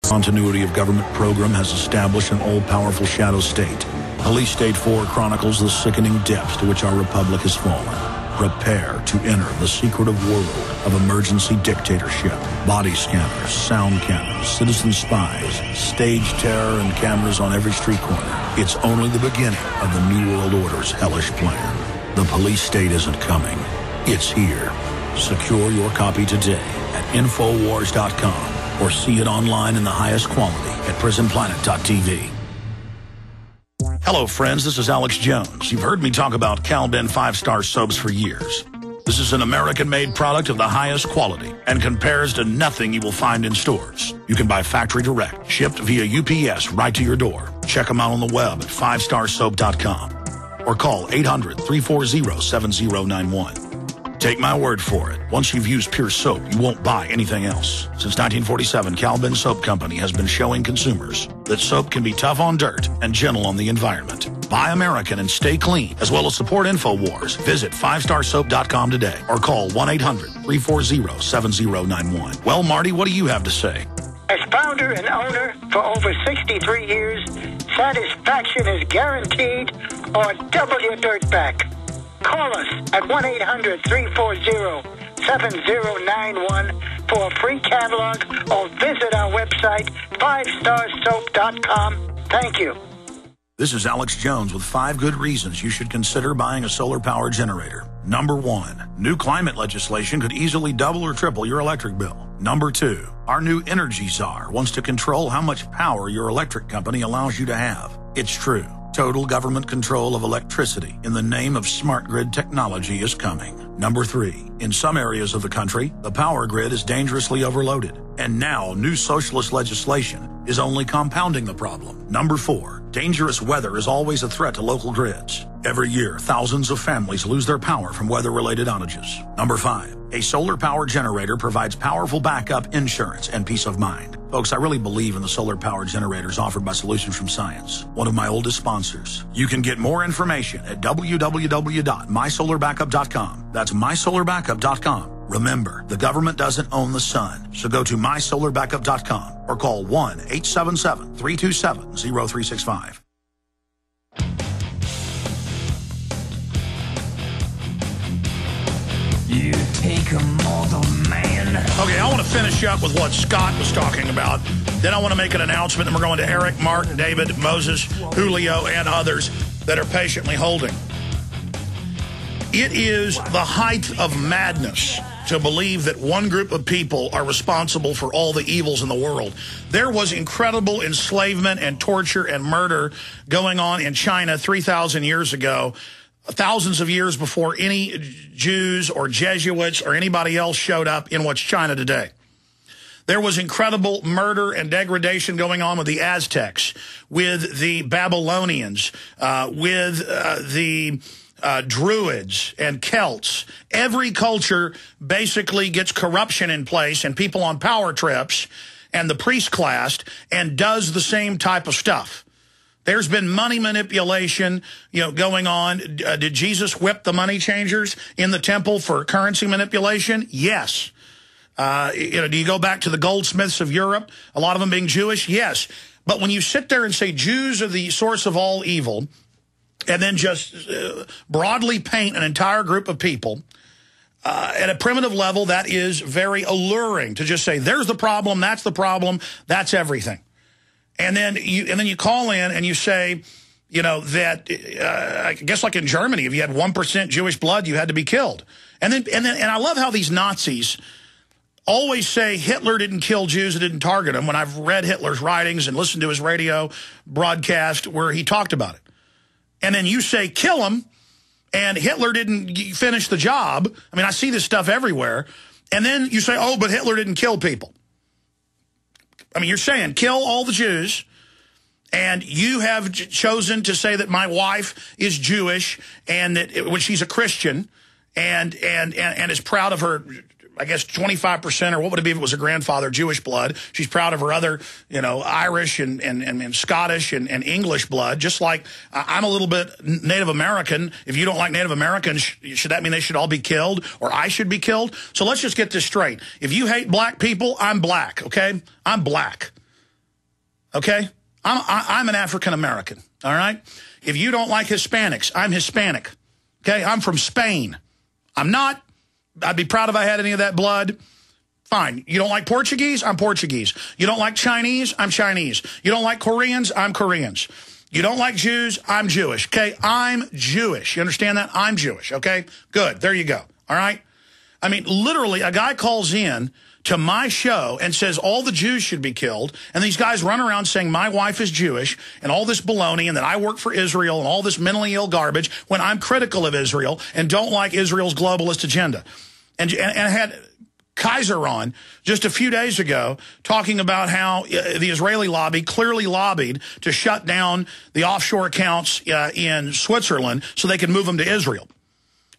Continuity of government program has established an all-powerful shadow state. Police State 4 chronicles the sickening depths to which our republic has fallen. Prepare to enter the secretive world of emergency dictatorship. Body scanners, sound cannons, citizen spies, stage terror, and cameras on every street corner. It's only the beginning of the New World Order's hellish plan. The police state isn't coming. It's here. Secure your copy today at Infowars.com or see it online in the highest quality at prisonplanet.tv. Hello, friends. This is Alex Jones. You've heard me talk about Cal-Ben 5-star soaps for years. This is an American-made product of the highest quality and compares to nothing you will find in stores. You can buy factory direct, shipped via UPS right to your door. Check them out on the web at 5starsoap.com or call 800-340-7091. Take my word for it. Once you've used pure soap, you won't buy anything else. Since 1947, Cal-Ben Soap Company has been showing consumers that soap can be tough on dirt and gentle on the environment. Buy American and stay clean, as well as support InfoWars. Visit 5starsoap.com today or call 1-800-340-7091. Well, Marty, what do you have to say? As founder and owner for over 63 years, satisfaction is guaranteed or double your dirt back. Call us at 1-800-340-7091 for a free catalog or visit our website, 5starsoap.com. Thank you. This is Alex Jones with 5 good reasons you should consider buying a solar power generator. Number 1, new climate legislation could easily double or triple your electric bill. Number 2, our new energy czar wants to control how much power your electric company allows you to have. It's true. Total government control of electricity in the name of smart grid technology is coming. Number 3, in some areas of the country, the power grid is dangerously overloaded. And now, new socialist legislation is only compounding the problem. Number 4, dangerous weather is always a threat to local grids. Every year, thousands of families lose their power from weather-related outages. Number 5, a solar power generator provides powerful backup insurance and peace of mind. Folks, I really believe in the solar power generators offered by Solutions from Science, one of my oldest sponsors. You can get more information at www.mysolarbackup.com. That's mysolarbackup.com. Remember, the government doesn't own the sun, so go to mysolarbackup.com or call 1-877-327-0365. You take a mortal man. Okay, I want to finish up with what Scott was talking about. Then I want to make an announcement, and we're going to Eric, Mark, David, Moses, Julio, and others that are patiently holding. It is the height of madness to believe that one group of people are responsible for all the evils in the world. There was incredible enslavement and torture and murder going on in China 3,000 years ago, thousands of years before any Jews or Jesuits or anybody else showed up in what's China today. There was incredible murder and degradation going on with the Aztecs, with the Babylonians, with the Druids and Celts. Every culture basically gets corruption in place and people on power trips and the priest class and does the same type of stuff. There's been money manipulation, going on. Did Jesus whip the money changers in the temple for currency manipulation? Yes. Do you go back to the goldsmiths of Europe, a lot of them being Jewish? Yes. But when you sit there and say Jews are the source of all evil, and then just broadly paint an entire group of people at a primitive level, that is very alluring to just say, there's the problem, that's everything. And then you call in and you say, that I guess like in Germany, if you had 1% Jewish blood, you had to be killed. And I love how these Nazis always say Hitler didn't kill Jews, it didn't target them, when I've read Hitler's writings and listened to his radio broadcast where he talked about it. And then you say kill him, and Hitler didn't finish the job. I mean, I see this stuff everywhere. And then you say, oh, but Hitler didn't kill people. I mean, you're saying kill all the Jews, and you have chosen to say that my wife is Jewish and that when she's a Christian and is proud of her, I guess 25%, or what would it be if it was her grandfather, Jewish blood. She's proud of her other, Irish and Scottish and English blood, just like I'm a little bit Native American. If you don't like Native Americans, should that mean they should all be killed, or I should be killed? So let's just get this straight. If you hate black people, I'm black, okay? I'm black. okay? I'm an African-American, all right? If you don't like Hispanics, I'm Hispanic, okay? I'm from Spain. I'm not. I'd be proud if I had any of that blood. Fine. You don't like Portuguese? I'm Portuguese. You don't like Chinese? I'm Chinese. You don't like Koreans? I'm Koreans. You don't like Jews? I'm Jewish, okay? I'm Jewish. You understand that? I'm Jewish, okay? Good. There you go, all right? I mean, literally, a guy calls in to my show and says all the Jews should be killed, and these guys run around saying my wife is Jewish and all this baloney and that I work for Israel and all this mentally ill garbage when I'm critical of Israel and don't like Israel's globalist agenda. And I had Kaiser on just a few days ago talking about how the Israeli lobby clearly lobbied to shut down the offshore accounts in Switzerland so they could move them to Israel.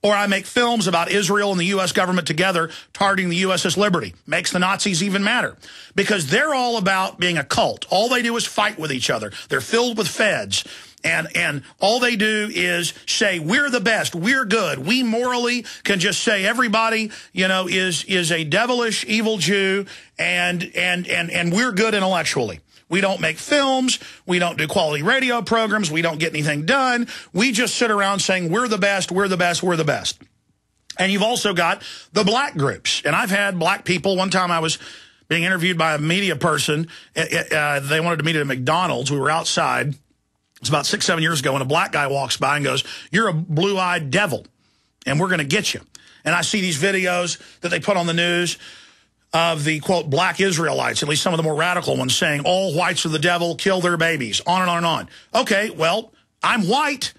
Or I make films about Israel and the U.S. government together targeting the USS Liberty. Makes the Nazis even madder. Because they're all about being a cult. All they do is fight with each other. They're filled with feds. And all they do is say, we're the best, we're good. We morally can just say everybody, you know, is a devilish, evil Jew, and we're good intellectually. We don't make films. We don't do quality radio programs. We don't get anything done. We just sit around saying, we're the best, we're the best, we're the best. And you've also got the black groups. And I've had black people. One time I was being interviewed by a media person. They wanted to meet at McDonald's. We were outside. It's about 6-7 years ago when a black guy walks by and goes, you're a blue-eyed devil, and we're going to get you. And I see these videos that they put on the news of the, quote, black Israelites, at least some of the more radical ones, saying all whites are the devil, kill their babies, on and on and on. Okay, well, I'm white.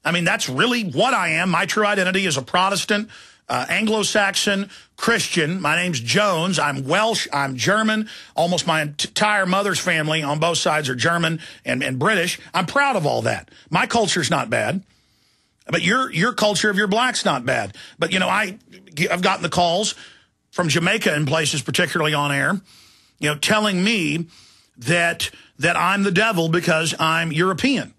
I mean, that's really what I am. My true identity is a Protestant, Anglo-Saxon, Christian. My name's Jones. I'm Welsh. I'm German. Almost my entire mother's family on both sides are German and British. I'm proud of all that. My culture's not bad. But your culture of your black's not bad. But, you know, I've gotten the calls from Jamaica in places, particularly on air, you know, telling me that I'm the devil because I'm European.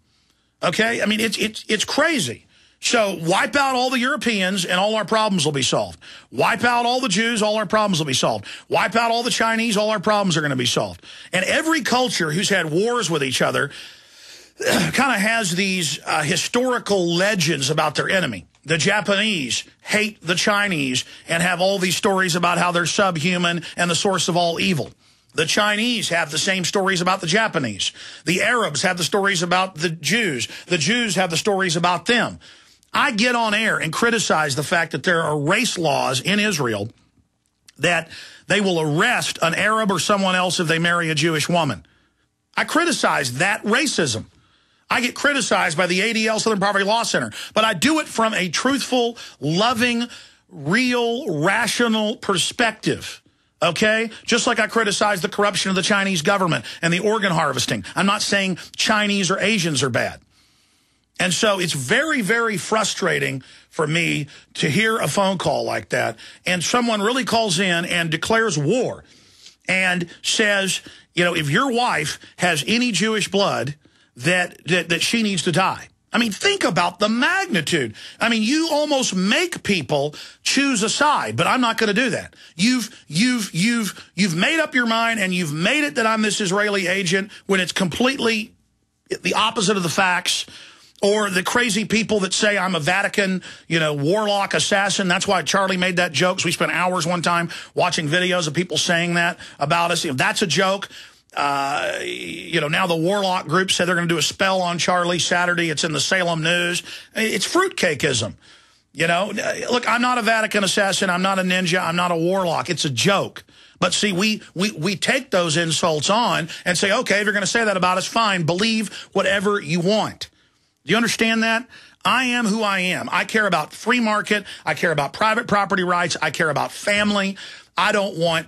Okay? I mean, it's crazy. So wipe out all the Europeans and all our problems will be solved. Wipe out all the Jews, all our problems will be solved. Wipe out all the Chinese, all our problems are going to be solved. And every culture who's had wars with each other kind of has these historical legends about their enemy. The Japanese hate the Chinese and have all these stories about how they're subhuman and the source of all evil. The Chinese have the same stories about the Japanese. The Arabs have the stories about the Jews. The Jews have the stories about them. I get on air and criticize the fact that there are race laws in Israel that they will arrest an Arab or someone else if they marry a Jewish woman. I criticize that racism. I get criticized by the ADL Southern Poverty Law Center, but I do it from a truthful, loving, real, rational perspective. Okay? Just like I criticize the corruption of the Chinese government and the organ harvesting. I'm not saying Chinese or Asians are bad. And so it's very, very frustrating for me to hear a phone call like that. And someone really calls in and declares war and says, you know, if your wife has any Jewish blood, that she needs to die. I mean, think about the magnitude. I mean, you almost make people choose a side, but I'm not going to do that. You've made up your mind and you've made it that I'm this Israeli agent when it's completely the opposite of the facts. Or the crazy people that say I'm a Vatican, you know, warlock assassin. That's why Charlie made that joke. So we spent hours one time watching videos of people saying that about us. If that's a joke, you know, now the warlock group said they're going to do a spell on Charlie Saturday. It's in the Salem News. It's fruitcakeism. You know, look, I'm not a Vatican assassin. I'm not a ninja. I'm not a warlock. It's a joke. But see, we take those insults on and say, okay, if you're going to say that about us, fine. Believe whatever you want. Do you understand that? I am who I am. I care about free market. I care about private property rights. I care about family. I don't want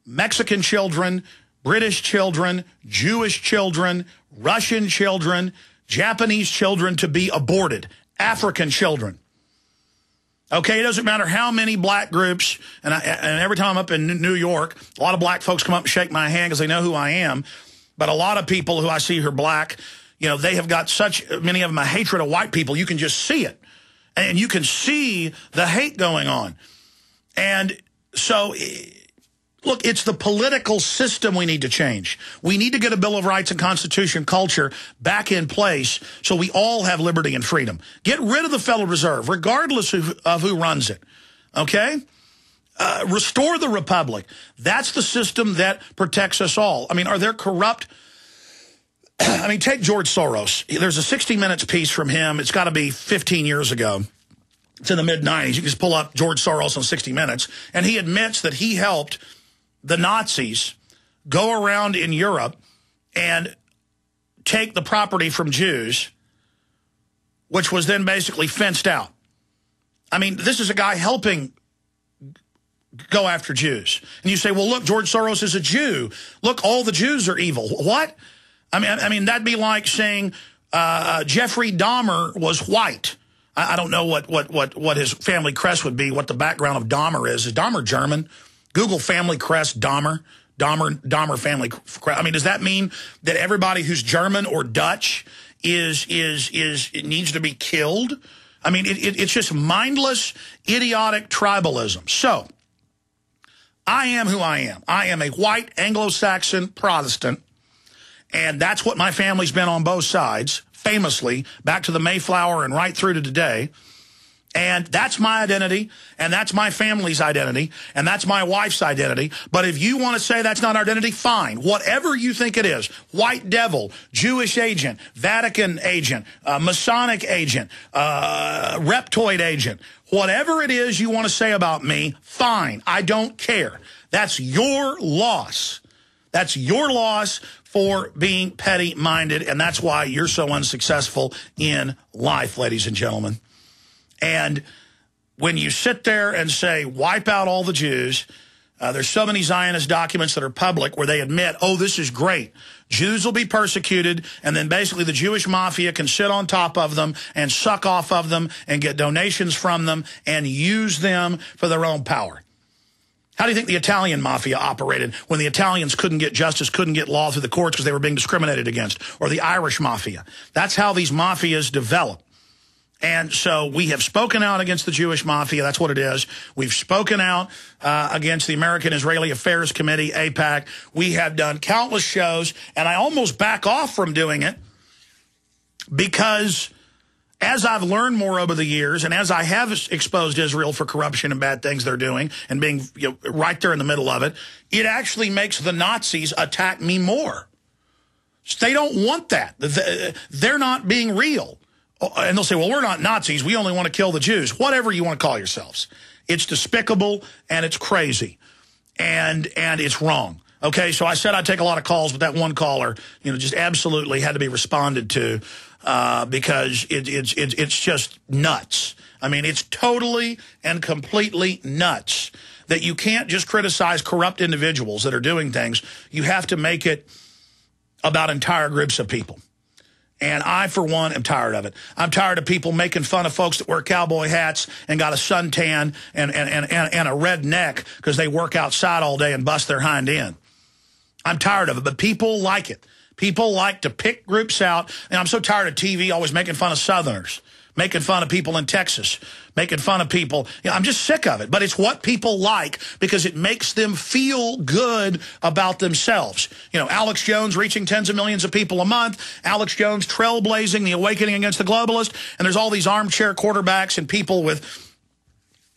Mexican children, British children, Jewish children, Russian children, Japanese children to be aborted. African children. Okay, it doesn't matter how many black groups, and every time I'm up in New York, a lot of black folks come up and shake my hand because they know who I am. But a lot of people who I see who are black, you know, they have got such, many of them, a hatred of white people. You can just see it. And you can see the hate going on. And so Look, it's the political system we need to change. We need to get a Bill of Rights and Constitution culture back in place so we all have liberty and freedom. Get rid of the Federal Reserve, regardless of who runs it, okay? Restore the Republic. That's the system that protects us all. I mean, are there corrupt... I mean, take George Soros. There's a 60 Minutes piece from him. It's got to be 15 years ago. It's in the mid-'90s. You can just pull up George Soros on 60 Minutes. And he admits that he helped the Nazis go around in Europe and take the property from Jews, which was then basically fenced out. I mean, this is a guy helping go after Jews. And you say, well, look, George Soros is a Jew. Look, all the Jews are evil. What? I mean, that'd be like saying Jeffrey Dahmer was white. I don't know what his family crest would be, what the background of Dahmer is. Is Dahmer German? Google family crest Dahmer family crest. I mean, does that mean that everybody who's German or Dutch it needs to be killed? I mean, it's just mindless, idiotic tribalism. So, I am who I am. I am a white Anglo-Saxon Protestant, and that's what my family's been on both sides, famously, back to the Mayflower and right through to today. And that's my identity, and that's my family's identity, and that's my wife's identity. But if you want to say that's not our identity, fine. Whatever you think it is, white devil, Jewish agent, Vatican agent, Masonic agent, reptoid agent, whatever it is you want to say about me, fine. I don't care. That's your loss. That's your loss for being petty-minded, and that's why you're so unsuccessful in life, ladies and gentlemen. And when you sit there and say, wipe out all the Jews, there's so many Zionist documents that are public where they admit, oh, this is great. Jews will be persecuted, and then basically the Jewish mafia can sit on top of them and suck off of them and get donations from them and use them for their own power. How do you think the Italian mafia operated when the Italians couldn't get justice, couldn't get law through the courts because they were being discriminated against? Or the Irish mafia. That's how these mafias develop. And so we have spoken out against the Jewish mafia. That's what it is. We've spoken out against the American-Israeli Affairs Committee, AIPAC. We have done countless shows, and I almost back off from doing it because as I've learned more over the years and as I have exposed Israel for corruption and bad things they're doing and being right there in the middle of it, it actually makes the Nazis attack me more. They don't want that. They're not being real. And they'll say, well, we're not Nazis. We only want to kill the Jews. Whatever you want to call yourselves. It's despicable, and it's crazy, and it's wrong. Okay, so I said I'd take a lot of calls, but that one caller, just absolutely had to be responded to because it's just nuts. I mean, it's totally and completely nuts that you can't just criticize corrupt individuals that are doing things. You have to make it about entire groups of people. And I, for one, am tired of it. I'm tired of people making fun of folks that wear cowboy hats and got a suntan and a red neck because they work outside all day and bust their hind end. I'm tired of it, but people like it. People like to pick groups out. And I'm so tired of TV always making fun of Southerners, making fun of people in Texas, making fun of people. I'm just sick of it. But it's what people like because it makes them feel good about themselves. Alex Jones reaching tens of millions of people a month. Alex Jones trailblazing the awakening against the globalist. And there's all these armchair quarterbacks and people with,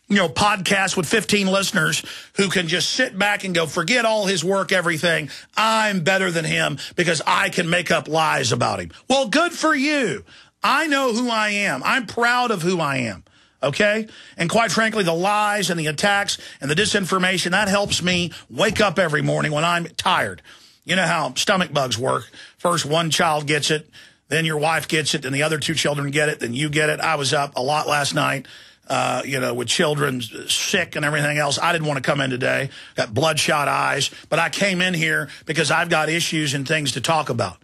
podcasts with 15 listeners who can just sit back and go, forget all his work, everything. I'm better than him because I can make up lies about him. Well, good for you. I know who I am. I'm proud of who I am, okay? And quite frankly, the lies and the attacks and the disinformation, that helps me wake up every morning when I'm tired. You know how stomach bugs work. First one child gets it, then your wife gets it, then the other two children get it, then you get it. I was up a lot last night, with children sick and everything else. I didn't want to come in today, got bloodshot eyes, but I came in here because I've got issues and things to talk about.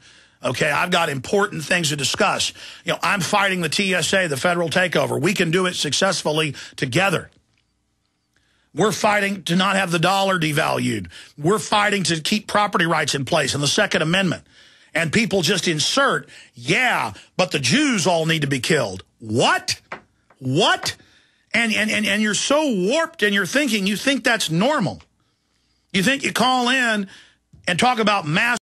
Okay, I've got important things to discuss. I'm fighting the TSA, the federal takeover. We can do it successfully together. We're fighting to not have the dollar devalued. We're fighting to keep property rights in place and the Second Amendment. And people just insert, yeah, but the Jews all need to be killed. What? What? And you're so warped in your thinking, you think that's normal. You think you call in and talk about mass